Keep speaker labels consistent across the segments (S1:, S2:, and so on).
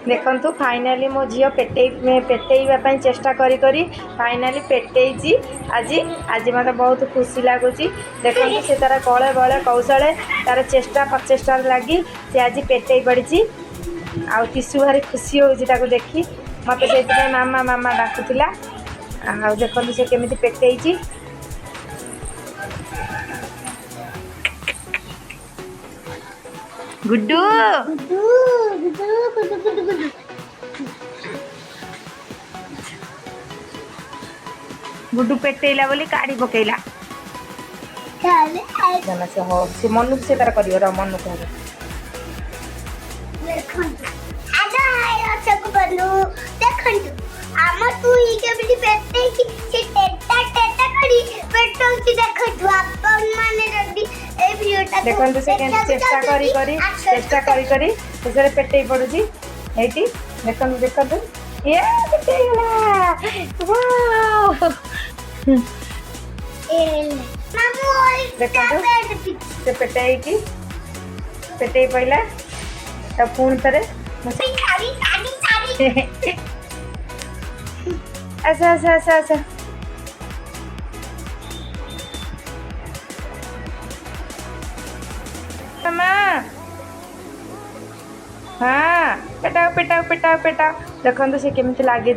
S1: देखु फाइनाली मो झील पेटेवा चेष्टा करी करी फाइनाली पेटेजी आज आज मत बहुत खुशी लगुच। देखु से तार कले बले कौशले तार चेष्टा प्रचेषा लगी से आज पेटे पड़ी आ किशु भारी खुशी हो देखी मत से मामा मामा डाकुला। आ देखु से केमी पेटे गुड्डू गुड्डू पेटेला बोली काढ़ी पकेला से हो से मनु से तार करियो मनु को देखो से चेष्टा करी से पेटे पड़ुची एटी देखो देखो ये पेटेला वाओ देखो से पेटे पड़ा तब पुणी थे अच्छा अच्छा अच्छा अच्छा हाँ पेटाओ पेटाओ पेटाओ पेटाओ देखो से केमी लगे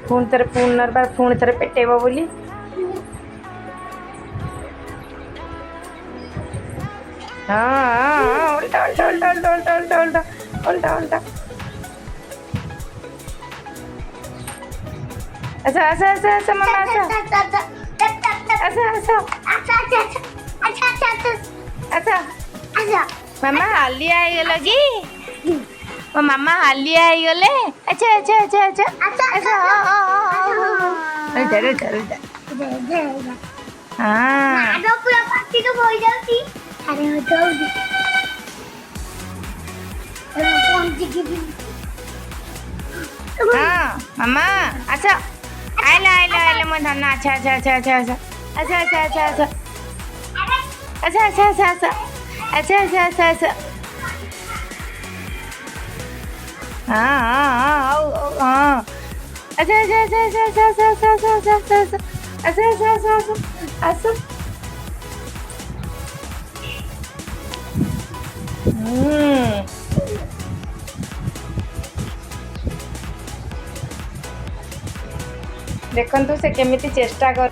S1: पुणी थे पुनर्बार पुणी थे पेटेब बोली हाँ उल्टा उल्टा उल्टा उल्टा उल्टा उल्टा उल्टा उल्टा अच्छा अच्छा अच्छा अच्छा मामा अच्छा अच्छा मामा हालिया आईगल कि मो मामा हालिया आईगले अच्छा अच्छा अच्छा अच्छा अच्छा हाँ मामा अच्छा आइला आइला आइला मो धन अच्छा अच्छा अच्छा अच्छा अच्छा अच्छा अच्छा अच्छा अच्छा अच्छा अच्छा अच्छा अच्छा अच्छा अच्छा अच्छा हाँ हाँ हाँ हाँ अच्छा अच्छा अच्छा अच्छा अच्छा अच्छा अच्छा अच्छा अच्छा अच्छा अच्छा अच्छा अच्छा अच्छा देखु से केमी चेष्टा कर